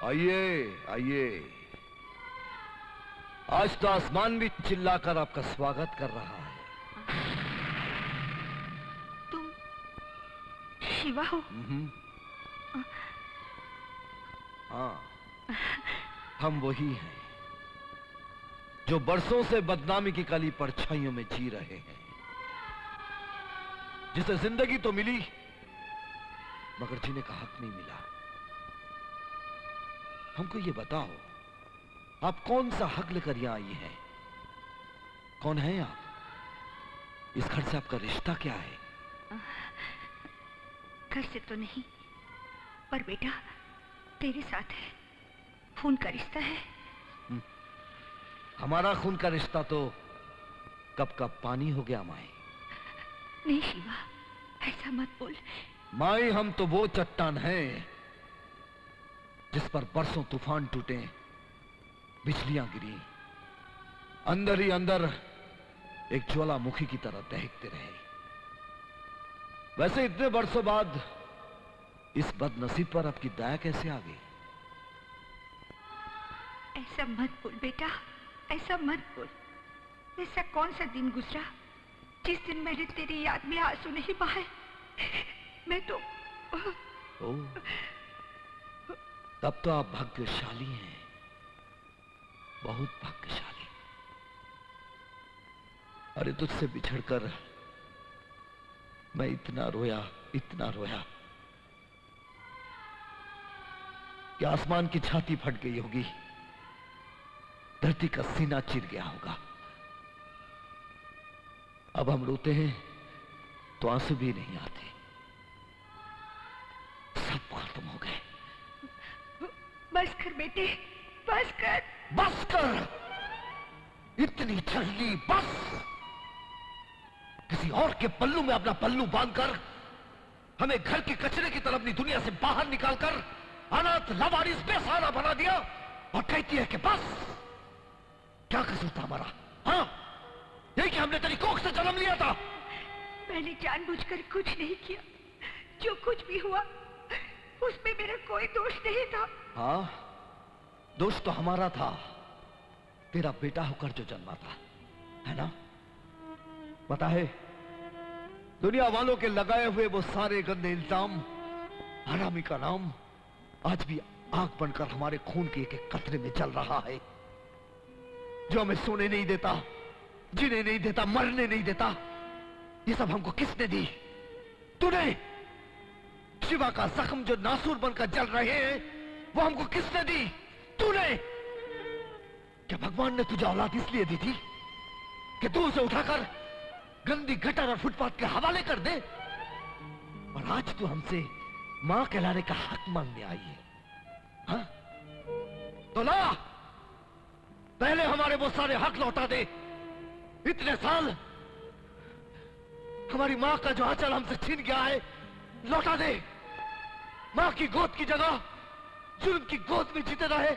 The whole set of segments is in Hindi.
आइए आइए। आज तो आसमान भी चिल्लाकर आपका स्वागत कर रहा है। तुम शिवा हो? हाँ, हम वही हैं जो बरसों से बदनामी की काली परछाइयों में जी रहे हैं, जिसे जिंदगी तो मिली मगर जीने का हक नहीं मिला। हमको ये बताओ, आप कौन सा हक लेकर यहां आई हैं? कौन हैं आप? इस घर से आपका रिश्ता क्या है? घर से तो नहीं, पर बेटा तेरे साथ है, खून का रिश्ता है। हमारा खून का रिश्ता तो कब का पानी हो गया माए। नहीं शिवा, ऐसा मत बोल। माए, हम तो वो चट्टान हैं जिस पर बरसों तूफान टूटे, बिजलियां गिरी, अंदर ही अंदर एक ज्वालामुखी की तरह दहकते रहे। वैसे इतने बरसों बाद इस बदनसीब पर आपकी दया कैसे आ गई? ऐसा मत बोल बेटा, ऐसा मत बोल। ऐसा कौन सा दिन गुजरा जिस दिन मैंने तेरी याद में आंसू नहीं बहाए। मैं तो तब तो आप भाग्यशाली हैं, बहुत भाग्यशाली। अरे तुझसे बिछड़कर मैं इतना रोया कि आसमान की छाती फट गई होगी, धरती का सीना चिर गया होगा। अब हम रोते हैं तो आंसू भी नहीं आते, सब खत्म हो गए। बस कर बेटे, बस कर। बस कर, इतनी जल्दी बस। किसी और के पल्लू में अपना पल्लू बांधकर हमें घर के कचरे की तरह अपनी दुनिया से बाहर निकालकर अनाथ लवारिस बेसहारा बना दिया और कहती है कि बस। क्या कसूर था हमारा? हाँ, यही कि हमने तेरी कोख से जन्म लिया था। मैंने जानबूझकर कुछ नहीं किया, जो कुछ भी हुआ उसमें मेरा कोई दोष नहीं था। हाँ, दोष तो हमारा था, तेरा बेटा होकर जो जन्मा था, है ना? पता है, दुनिया वालों के लगाए हुए वो सारे गंदे इल्जाम, हरामी का नाम आज भी आग बनकर हमारे खून के एक एक कतरे में जल रहा है, जो हमें सोने नहीं देता, जीने नहीं देता, मरने नहीं देता। ये सब हमको किसने दी? तूने। शिवा का जख्म जो नासूर बनकर जल रहे हैं, वो हमको किसने दी? तूने। क्या भगवान ने तुझे औलाद इसलिए दी थी कि तू उसे उठाकर गंदी गटर और फुटपाथ के हवाले कर दे? और आज तू हमसे मां कहलाने का हक मांगने आई है, हाँ? तो ला, पहले हमारे वो सारे हक लौटा दे। इतने साल हमारी मां का जो आंचल हमसे छीन गया है, लौटा दे। मां की गोद की जगह जुल्म की गोद में जीते रहे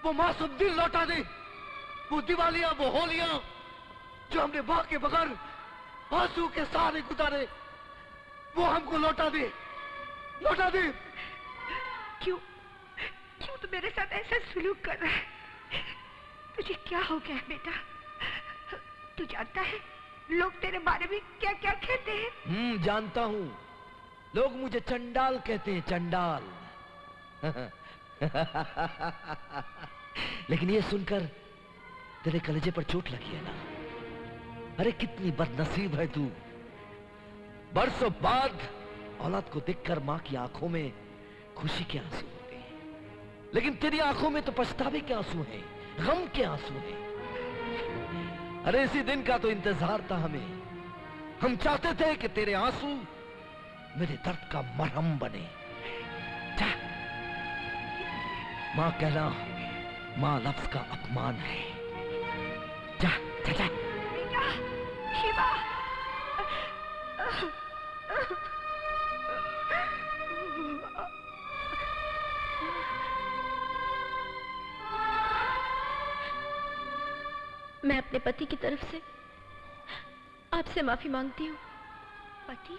वो मासूम दिल लौटा दे। वो दिवालियां, वो होलियां जो हमने मां के बगैर आंसू के सहारे गुजारे, वो हमको लौटा दे, लौटा दे। क्यों तू मेरे साथ ऐसा सलूक कर रहा है? तुझे क्या हो गया है बेटा? तू जानता है लोग तेरे बारे में क्या क्या कहते हैं? जानता हूं। लोग मुझे चंडाल कहते हैं, चंडाल। लेकिन ये सुनकर तेरे कलेजे पर चोट लगी है ना? अरे कितनी बदनसीब है तू। बरसों बाद औलाद को देखकर मां की आंखों में खुशी के आंसू होते हैं, लेकिन तेरी आंखों में तो पछतावे के आंसू हैं, गम के आंसू हैं। अरे इसी दिन का तो इंतजार था हमें। हम चाहते थे कि तेरे आंसू मेरे दर्द का मरहम बने। जा, मां कहना मां लफ्ज का अपमान है। जा जा जा। बेटा, शिवा। मैं अपने पति की तरफ से आपसे माफी मांगती हूँ। पति?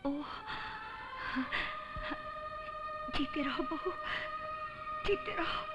ओह, जीते रहो बहू, जीते रहो।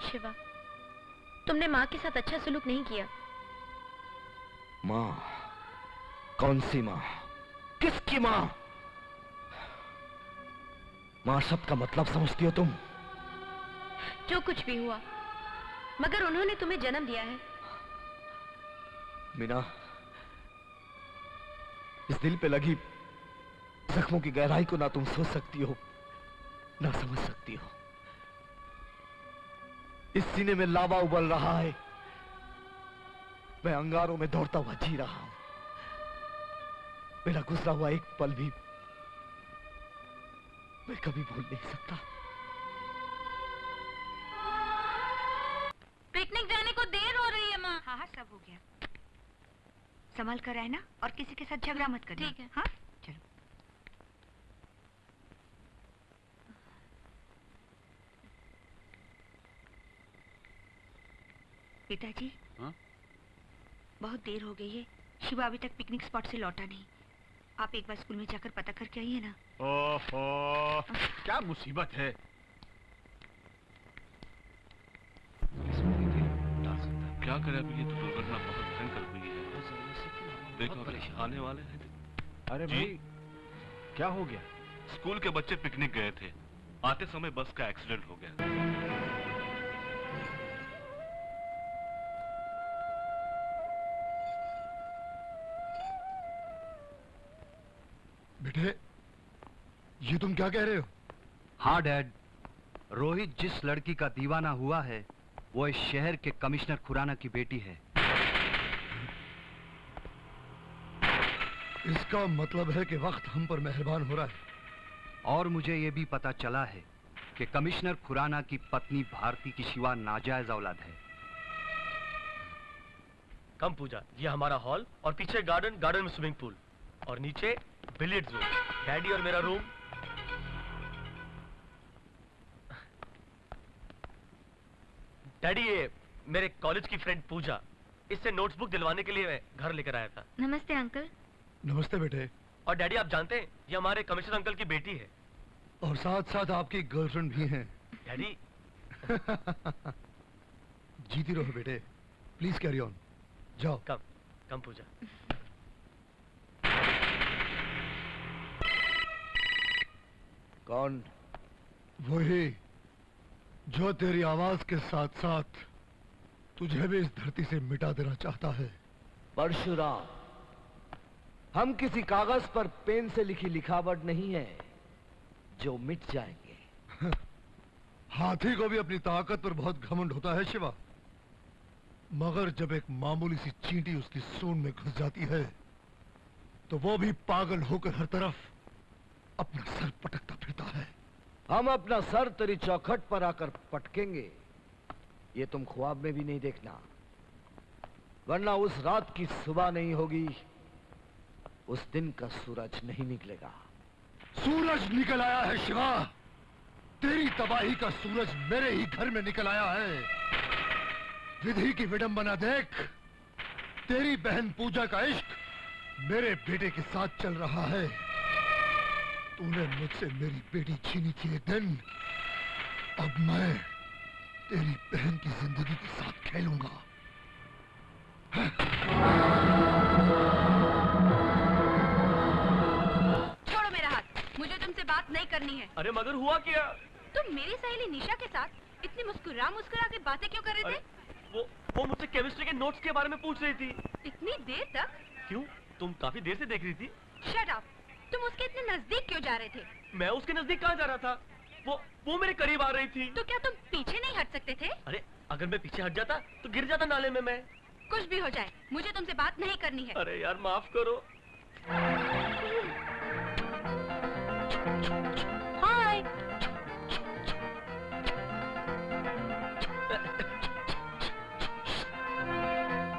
शिवा, तुमने माँ के साथ अच्छा सलूक नहीं किया। माँ? कौन सी माँ? किसकी माँ? माँ शब्द का मतलब समझती हो तुम? जो कुछ भी हुआ, मगर उन्होंने तुम्हें जन्म दिया है। मीना, इस दिल पे लगी जख्मों की गहराई को ना तुम सोच सकती हो, ना समझ सकती हो। इस सीने में लावा उबल रहा है, मैं अंगारों में दौड़ता हुआ जी रहा हूं। मेरा गुजरा हुआ एक पल भी मैं कभी भूल नहीं सकता। पिकनिक जाने को देर हो रही है माँ। हाँ हाँ, सब हो गया। संभल कर रहना और किसी के साथ झगड़ा मत करना। ठीक है। हाँ चलो। पिताजी। हाँ? बहुत देर हो गई है, शिवा अभी तक पिकनिक स्पॉट से लौटा नहीं। आप एक बार स्कूल में जाकर पता करके आइए ना। ओहो, क्या मुसीबत है। क्या करे अभी, ये तो दुर्घटना बहुत भयंकर हुई है। देखो अभी आने वाले हैं। अरे भाई, क्या हो गया? स्कूल के बच्चे पिकनिक गए थे, आते समय बस का एक्सीडेंट हो गया। बेटे, ये तुम क्या कह रहे हो? हाँ डैड, रोहित जिस लड़की का दीवाना हुआ है वो इस शहर के कमिश्नर खुराना की बेटी है। इसका मतलब है कि वक्त हम पर मेहरबान हो रहा है। और मुझे ये भी पता चला है कि कमिश्नर खुराना की पत्नी भारती की शिवा नाजायज औलाद है। कम पूजा, ये हमारा हॉल और पीछे गार्डन, गार्डन में स्विमिंग पूल और नीचे बिलियर्ड्स रूम, डैडी और मेरा रूम। डैडी, ये मेरे कॉलेज की फ्रेंड पूजा, इससे नोट्सबुक दिलवाने के लिए मैं घर लेकर आया था। नमस्ते अंकल। नमस्ते बेटे। और डैडी, आप जानते हैं ये हमारे कमिश्नर अंकल की बेटी है। और साथ साथ आपकी गर्लफ्रेंड भी हैं। डैडी। जीती रहो बेटे। Please carry on. जाओ। कम पूजा। कौन? वही जो तेरी आवाज के साथ साथ तुझे भी इस धरती से मिटा देना चाहता है। परशुराम, हम किसी कागज पर पेन से लिखी लिखावट नहीं है जो मिट जाएंगे। हाथी को भी अपनी ताकत पर बहुत घमंड होता है शिवा, मगर जब एक मामूली सी चींटी उसकी सूंड में घुस जाती है तो वो भी पागल होकर हर तरफ अपना सर पटकता फिरता है। हम अपना सर तेरी चौखट पर आकर पटकेंगे, ये तुम ख्वाब में भी नहीं देखना, वरना उस रात की सुबह नहीं होगी, उस दिन का सूरज नहीं निकलेगा। सूरज निकल आया है शिवा, तेरी तबाही का सूरज मेरे ही घर में निकल आया है। विधि की विडंबना देख, तेरी बहन पूजा का इश्क मेरे बेटे के साथ चल रहा है। तूने मुझसे मेरी बेटी छीनी थी एक दिन, अब मैं तेरी बहन की जिंदगी के साथ खेलूंगा। छोड़ो मेरा हाथ, मुझे तुमसे बात नहीं करनी है। अरे मगर हुआ क्या? तुम मेरी सहेली निशा के साथ इतनी मुस्कुरा के बातें क्यों कर रहे थे? वो मुझसे केमिस्ट्री के नोट्स के बारे में पूछ रही थी। इतनी देर तक? क्यों, तुम काफी देर से देख रही थी। Shut up! तुम उसके इतने नजदीक क्यों जा रहे थे? मैं उसके नजदीक कहाँ जा रहा था? वो मेरे करीब आ रही थी। तो क्या तुम पीछे नहीं हट सकते थे? अरे अगर मैं पीछे हट जाता तो गिर जाता नाले में मैं। कुछ भी हो जाए, मुझे तुमसे बात नहीं करनी है। अरे यार माफ करो। हाय।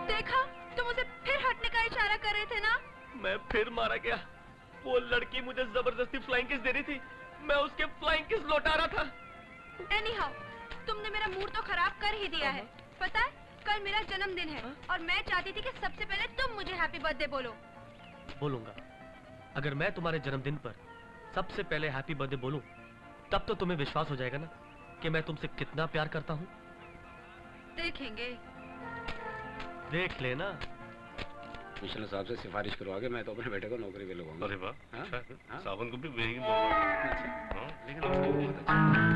देखा, तुम उसे फिर हटने का इशारा कर रहे थे ना? मैं फिर मारा गया। वो लड़की मुझे जबरदस्ती फ्लाइंग किस दे रही थी, मैं उसके फ्लाइंग किस लौटा रहा था। एनीहाउ, तुमने मेरा मूड तो खराब कर ही दिया है। पता है, कल मेरा जन्मदिन है और मैं चाहती थी कि सबसे पहले तुम मुझे हैप्पी बर्थडे बोलो। बोलूंगा। अगर मैं तुम्हारे जन्मदिन पर सबसे पहले हैप्पी बर्थडे बोलूं, तब तो तुम्हें विश्वास हो जाएगा ना कि मैं तुमसे कितना प्यार करता हूँ। देखेंगे। देख लेना। मिशेल साहब से सिफारिश करवा के मैं तो अपने बेटे को नौकरी पे लगवाऊंगा। अरे वाह, हाँ? अच्छा है। हाँ? सावन को भी वही बोलना। हाँ, लेकिन बहुत अच्छा।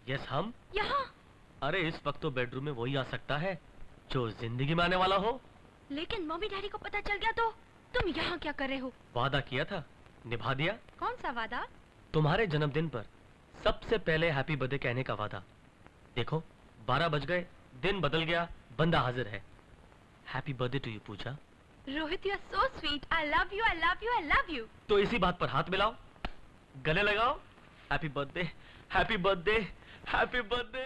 यस, हम यहाँ? अरे इस वक्त तो बेडरूम में वही आ सकता है जो जिंदगी में आने वाला हो। लेकिन मम्मी डैडी को पता चल गया तो तुम यहाँ क्या कर रहे हो? वादा किया था, निभा दिया। कौन सा वादा? तुम्हारे जन्मदिन पर सबसे पहले हैप्पी बर्थडे कहने का वादा। देखो 12 बज गए, दिन बदल गया, बंदा हाजिर है। Happy birthday to you Puja. Rohit, you are so sweet. I love you, I love you, I love you. तो इसी बात पर हाथ मिलाओ, गले लगाओ। Happy birthday, happy birthday, happy birthday.